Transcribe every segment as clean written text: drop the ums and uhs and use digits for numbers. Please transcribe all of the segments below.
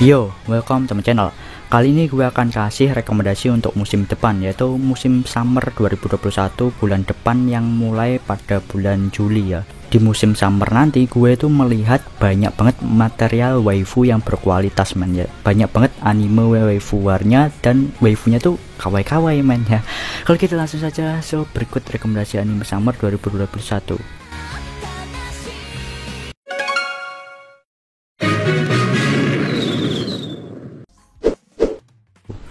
Yo, welcome to my channel. Kali ini gue akan kasih rekomendasi untuk musim depan, yaitu musim summer 2021 bulan depan yang mulai pada bulan Juli ya. Di musim summer nanti gue itu melihat banyak banget material waifu yang berkualitas men ya. Banyak banget anime waifu warnya dan waifunya tuh kawaii-kawaii men ya. Kalau kita langsung saja, so berikut rekomendasi anime summer 2021.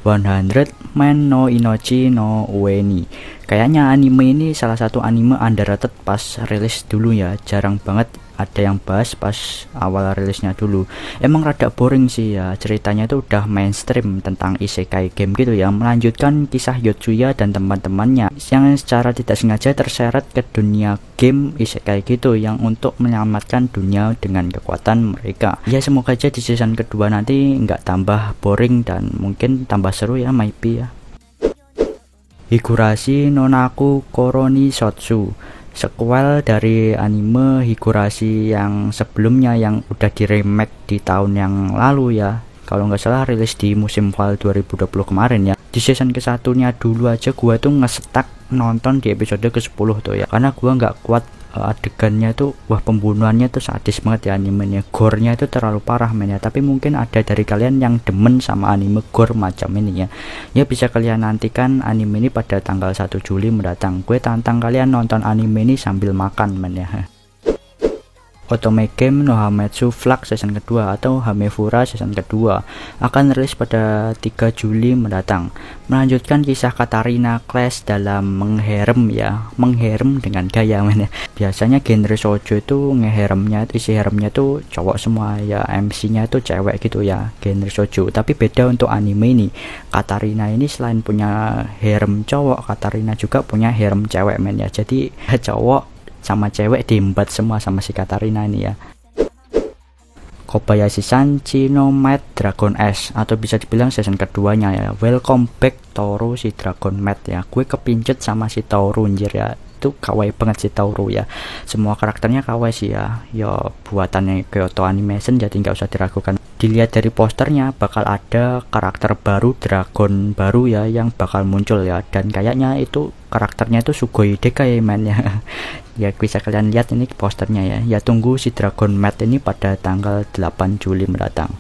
100 Man no Inochi no Ueni. Kayaknya anime ini salah satu anime underrated pas rilis dulu ya. Jarang banget ada yang bahas pas awal rilisnya dulu. Emang rada boring sih ya. Ceritanya itu udah mainstream tentang isekai game gitu ya, melanjutkan kisah Yotsuya dan teman-temannya yang secara tidak sengaja terseret ke dunia game isekai gitu yang untuk menyelamatkan dunia dengan kekuatan mereka. Ya semoga aja di season kedua nanti nggak tambah boring dan mungkin tambah seru ya, maybe ya. Higurashi no Naku Koroni Shotsu, sequel dari anime Higurashi yang sebelumnya yang udah di remake di tahun yang lalu ya. Kalau nggak salah rilis di musim fall 2020 kemarin ya. Di season ke-1-nya dulu aja gua tuh nge-stuck nonton di episode ke-10 tuh ya, karena gua nggak kuat adegannya tuh, wah pembunuhannya tuh sadis banget ya animenya, gore-nya itu terlalu parah men ya. Tapi mungkin ada dari kalian yang demen sama anime gore macam ini ya. Ya bisa kalian nantikan anime ini pada tanggal 1 Juli mendatang. Gue tantang kalian nonton anime ini sambil makan men ya. Otome Game no Hametsu Flux season kedua atau Hamefura season kedua akan rilis pada 3 Juli mendatang, melanjutkan kisah Katarina Clash dalam mengherem ya, mengherem dengan gaya men ya. Biasanya genre shoujo itu ngeheremnya, isi heremnya tuh cowok semua ya, MC-nya tuh cewek gitu ya, genre shoujo. Tapi beda untuk anime ini, Katarina ini selain punya harem cowok, Katarina juga punya harem cewek men ya. Jadi cowok sama cewek diembat semua sama si Katarina ini ya. Kobayashi-san Chino Maid Dragon S, atau bisa dibilang season keduanya ya. Welcome back Toru si Dragon Maid ya. Gue kepincut sama si Toru anjir ya. Itu kawaii banget si Toru ya. Semua karakternya kawaii sih ya. Ya buatannya Kyoto Animation, jadi nggak usah diragukan. Dilihat dari posternya bakal ada karakter baru, dragon baru ya yang bakal muncul ya, dan kayaknya itu karakternya itu Sugoi Deka ya men ya. Ya bisa kalian lihat ini posternya ya. Ya tunggu si Dragon Maid ini pada tanggal 8 Juli mendatang.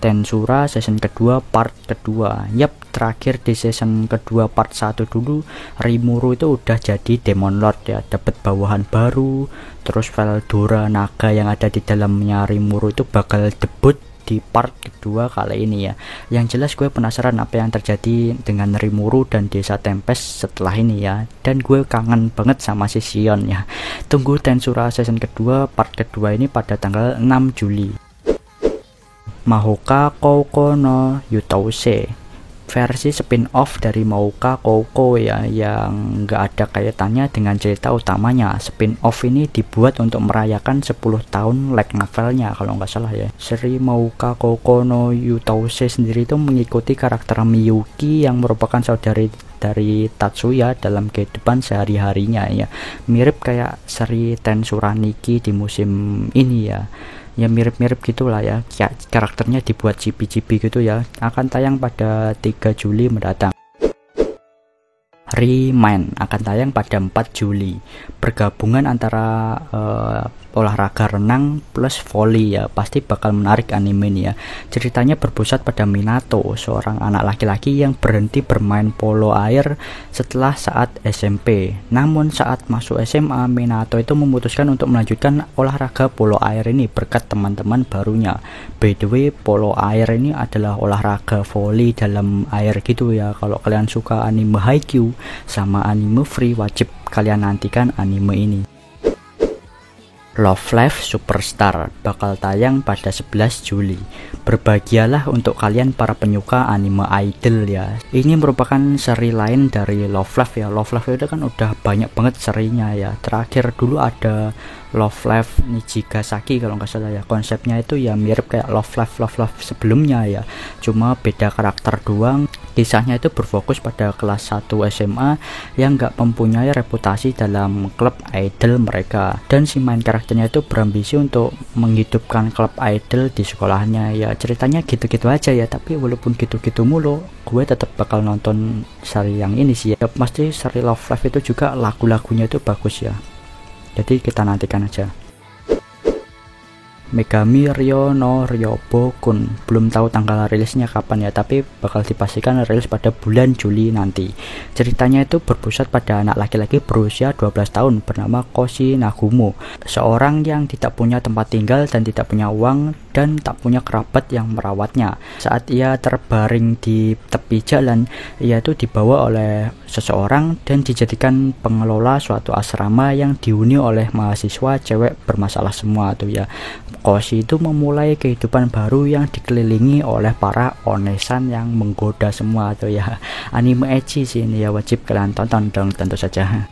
Tensura season kedua part kedua. Yap, terakhir di season kedua part 1 dulu Rimuru itu udah jadi Demon Lord ya, dapat bawahan baru. Terus Veldora naga yang ada di dalamnya Rimuru itu bakal debut di part kedua kali ini ya. Yang jelas gue penasaran apa yang terjadi dengan Rimuru dan Desa Tempest setelah ini ya. Dan gue kangen banget sama si Sion ya. Tunggu Tensura season kedua part kedua ini pada tanggal 6 Juli. Mahoka Kouko no Yutouse, versi spin-off dari Mahoka Kouko ya, yang nggak ada kaitannya dengan cerita utamanya. Spin-off ini dibuat untuk merayakan 10 tahun light novelnya kalau nggak salah ya. Seri Mahoka Kouko no Yutouse sendiri itu mengikuti karakter Miyuki yang merupakan saudari dari Tatsuya dalam kehidupan sehari-harinya ya. Mirip kayak seri Tensura Niki di musim ini ya. Ya mirip-mirip gitulah ya, karakternya dibuat chibi-chibi gitu ya. Akan tayang pada 3 Juli mendatang. Remind akan tayang pada 4 Juli. Pergabungan antara olahraga renang plus volley ya, pasti bakal menarik anime ini ya. Ceritanya berpusat pada Minato, seorang anak laki-laki yang berhenti bermain polo air setelah saat SMP. Namun saat masuk SMA, Minato itu memutuskan untuk melanjutkan olahraga polo air ini berkat teman-teman barunya. By the way, polo air ini adalah olahraga volley dalam air gitu ya. Kalau kalian suka anime Haikyuu sama anime Free, wajib kalian nantikan anime ini. Love Live Superstar bakal tayang pada 11 Juli. Berbahagialah untuk kalian para penyuka anime idol ya. Ini merupakan seri lain dari Love Live ya. Love Live itu kan udah banyak banget serinya ya. Terakhir dulu ada Love Live Nijigasaki kalau nggak salah ya. Konsepnya itu ya mirip kayak Love Live sebelumnya ya, cuma beda karakter doang. Kisahnya itu berfokus pada kelas 1 SMA yang nggak mempunyai reputasi dalam klub idol mereka, dan si main karakternya itu berambisi untuk menghidupkan klub idol di sekolahnya ya. Ceritanya gitu-gitu aja ya, tapi walaupun gitu-gitu mulu, gue tetap bakal nonton seri yang ini sih ya. Pasti seri Love Live itu juga lagu-lagunya itu bagus ya, jadi kita nantikan aja. Megami Ryo no Ryobokun, belum tahu tanggal rilisnya kapan ya, tapi bakal dipastikan rilis pada bulan Juli nanti. Ceritanya itu berpusat pada anak laki-laki berusia 12 tahun bernama Koshi Nagumo, seorang yang tidak punya tempat tinggal dan tidak punya uang dan tak punya kerabat yang merawatnya. Saat ia terbaring di tepi jalan, ia itu dibawa oleh seseorang dan dijadikan pengelola suatu asrama yang dihuni oleh mahasiswa cewek bermasalah semua tuh ya. Koshi itu memulai kehidupan baru yang dikelilingi oleh para onesan yang menggoda semua tuh ya. Anime ecchi sih ini ya, wajib kalian tonton dong tentu saja.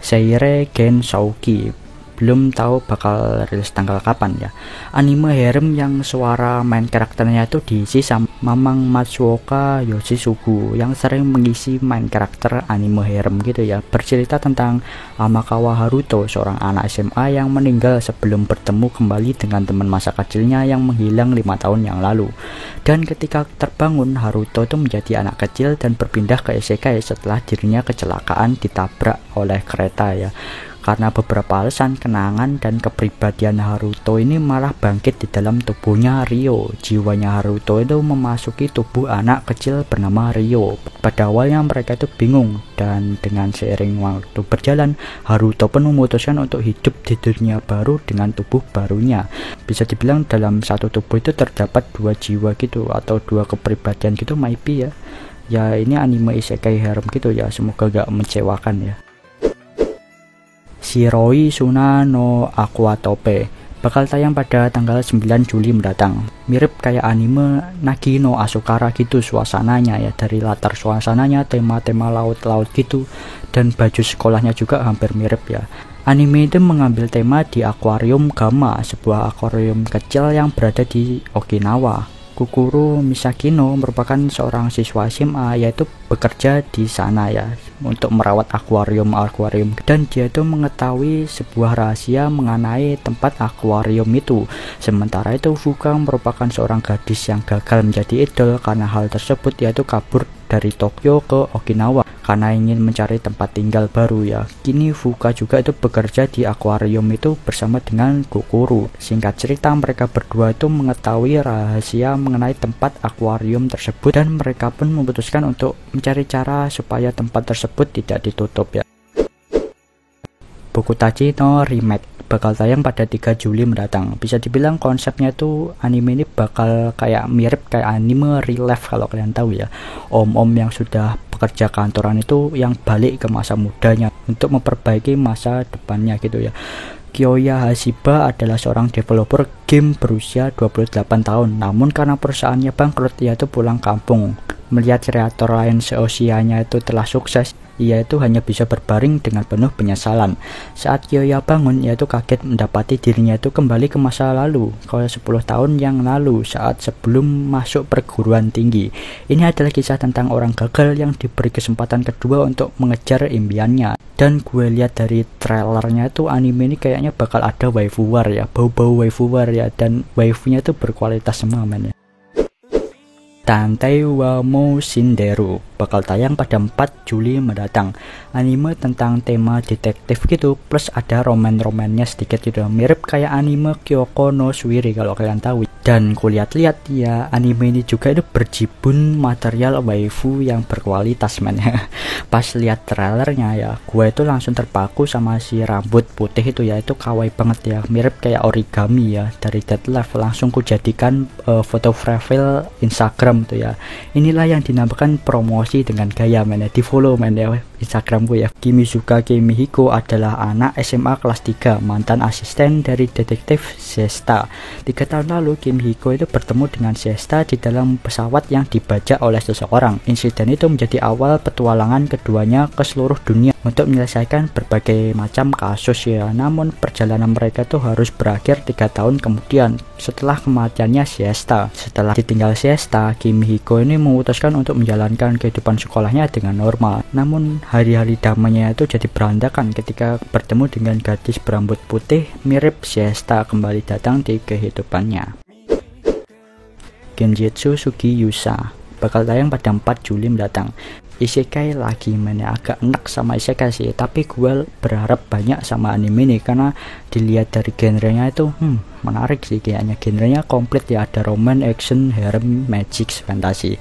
Seire Gensouki, belum tahu bakal rilis tanggal kapan ya. Anime harem yang suara main karakternya itu diisi sama Mamang Matsuoka Yoshisugu yang sering mengisi main karakter anime harem gitu ya. Bercerita tentang Amakawa Haruto, seorang anak SMA yang meninggal sebelum bertemu kembali dengan teman masa kecilnya yang menghilang 5 tahun yang lalu. Dan ketika terbangun, Haruto itu menjadi anak kecil dan berpindah ke isekai setelah dirinya kecelakaan ditabrak oleh kereta ya. Karena beberapa alasan, kenangan dan kepribadian Haruto ini malah bangkit di dalam tubuhnya Ryo. Jiwanya Haruto itu memasuki tubuh anak kecil bernama Ryo. Pada awalnya mereka itu bingung, dan dengan seiring waktu berjalan, Haruto pun memutuskan untuk hidup di dunia baru dengan tubuh barunya. Bisa dibilang dalam satu tubuh itu terdapat 2 jiwa gitu, atau 2 kepribadian gitu maybe ya. Ya ini anime isekai harem gitu ya, semoga gak mengecewakan ya. Shiroi Suna no Aquatope bakal tayang pada tanggal 9 Juli mendatang. Mirip kayak anime Nagi no Asukara gitu suasananya ya, dari latar suasananya tema-tema laut-laut gitu, dan baju sekolahnya juga hampir mirip ya. Anime itu mengambil tema di akuarium Gama, sebuah akuarium kecil yang berada di Okinawa. Kukuru Misakino merupakan seorang siswa SMA, yaitu bekerja di sana ya untuk merawat akuarium, dan dia itu mengetahui sebuah rahasia mengenai tempat akuarium itu. Sementara itu Fuka merupakan seorang gadis yang gagal menjadi idol karena hal tersebut, yaitu kabur dari Tokyo ke Okinawa karena ingin mencari tempat tinggal baru ya. Kini Fuka juga itu bekerja di akuarium itu bersama dengan Kukuru. Singkat cerita, mereka berdua itu mengetahui rahasia mengenai tempat akuarium tersebut, dan mereka pun memutuskan untuk mencari cara supaya tempat tersebut tidak ditutup ya. Bokutachi no Remake bakal tayang pada 3 Juli mendatang. Bisa dibilang konsepnya itu anime ini bakal kayak mirip kayak anime Real Life kalau kalian tahu ya. Om-om yang sudah bekerja kantoran itu yang balik ke masa mudanya untuk memperbaiki masa depannya gitu ya. Kyoya Hashiba adalah seorang developer game berusia 28 tahun. Namun karena perusahaannya bangkrut, ia itu pulang kampung. Melihat kreator lain seusianya itu telah sukses, ia itu hanya bisa berbaring dengan penuh penyesalan. Saat Kyoya bangun, ia itu kaget mendapati dirinya itu kembali ke masa lalu, ke 10 tahun yang lalu saat sebelum masuk perguruan tinggi. Ini adalah kisah tentang orang gagal yang diberi kesempatan kedua untuk mengejar impiannya. Dan gue lihat dari trailernya itu anime ini kayaknya bakal ada waifu war ya, bau-bau waifu war ya, dan waifunya itu berkualitas semua men ya. Tantei wa Mou Shinderu bakal tayang pada 4 Juli mendatang. Anime tentang tema detektif gitu, plus ada roman-romannya sedikit gitu, mirip kayak anime Kyoko no Suiri kalau kalian tahu. Dan kulihat-lihat ya, anime ini juga itu berjibun material waifu yang berkualitas men. Pas lihat trailernya ya, gue itu langsung terpaku sama si rambut putih itu ya, itu kawaii banget ya, mirip kayak origami ya dari Dead Life. Langsung ku jadikan foto profile Instagram tuh ya. Inilah yang dinamakan promosi dengan gaya men ya, di follow men ya. Instagramku ya. Kimizuka Kimihiko adalah anak SMA kelas 3, mantan asisten dari detektif Shesta. 3 tahun lalu Kimihiko itu bertemu dengan Shesta di dalam pesawat yang dibajak oleh seseorang. Insiden itu menjadi awal petualangan keduanya ke seluruh dunia untuk menyelesaikan berbagai macam kasus ya. Namun perjalanan mereka tuh harus berakhir 3 tahun kemudian setelah kematiannya Shesta. Setelah ditinggal Shesta, Kimihiko ini memutuskan untuk menjalankan kehidupan sekolahnya dengan normal. Namun hari-hari damainya itu jadi berantakan ketika bertemu dengan gadis berambut putih mirip Shesta kembali datang di kehidupannya. Genjutsu Sugi Yusa bakal tayang pada 4 Juli mendatang. Isekai lagi mainnya agak enak sama isekai sih, tapi gue berharap banyak sama anime ini karena dilihat dari genrenya itu menarik sih kayaknya. Genrenya komplit ya, ada romance, action, harem, magic, fantasi.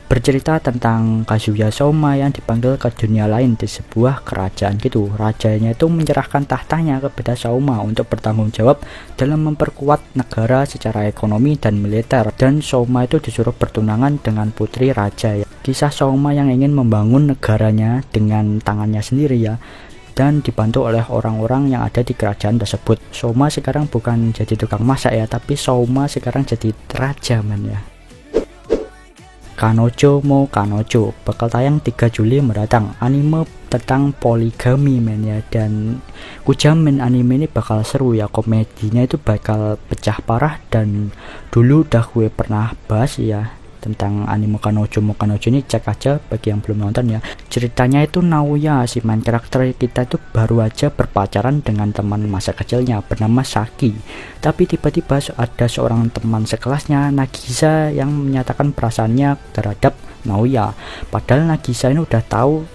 Bercerita tentang Kazuya Souma yang dipanggil ke dunia lain di sebuah kerajaan gitu. Rajanya itu menyerahkan tahtanya kepada Souma untuk bertanggung jawab dalam memperkuat negara secara ekonomi dan militer. Dan Souma itu disuruh bertunangan dengan putri raja ya. Kisah Souma yang ingin membangun negaranya dengan tangannya sendiri ya, dan dibantu oleh orang-orang yang ada di kerajaan tersebut. Souma sekarang bukan jadi tukang masak ya, tapi Souma sekarang jadi raja men ya. Kanojo mo Kanojo bakal tayang 3 Juli mendatang. Anime tentang poligami men ya, dan ku jamin anime ini bakal seru ya. Komedinya itu bakal pecah parah, dan dulu udah gue pernah bahas ya tentang anime Kanojo mo Kanojo ini, cek aja bagi yang belum nonton ya. Ceritanya itu Naoya, si main karakter kita itu baru aja berpacaran dengan teman masa kecilnya bernama Saki. Tapi tiba-tiba ada seorang teman sekelasnya, Nagisa, yang menyatakan perasaannya terhadap Naoya. Padahal Nagisa ini udah tahu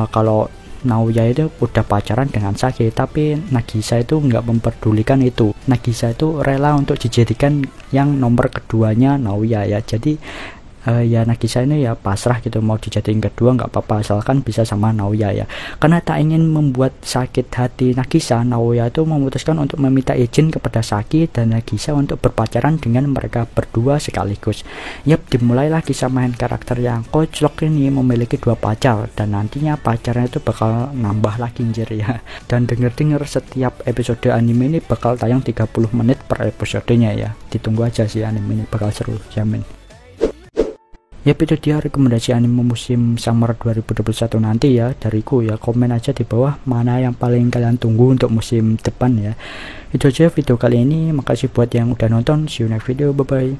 kalau Naoya itu udah pacaran dengan Saki, tapi Nagisa itu nggak memperdulikan itu. Nagisa itu rela untuk dijadikan yang nomor keduanya Naoya ya. Jadi ya Nagisa ini ya pasrah gitu, mau dijadiin kedua nggak apa-apa asalkan bisa sama Naoya ya. Karena tak ingin membuat sakit hati Nagisa, Naoya itu memutuskan untuk meminta izin kepada Saki dan Nagisa untuk berpacaran dengan mereka berdua sekaligus. Yap, dimulailah kisah main karakter yang koclok ini memiliki 2 pacar, dan nantinya pacarnya itu bakal nambah lagi anjir ya. Dan denger-denger setiap episode anime ini bakal tayang 30 menit per episodenya ya. Ditunggu aja sih, anime ini bakal seru jamin. Yap, itu dia rekomendasi anime musim summer 2021 nanti ya dariku ya. Komen aja di bawah mana yang paling kalian tunggu untuk musim depan ya. Itu aja video kali ini, makasih buat yang udah nonton. See you next video, bye bye.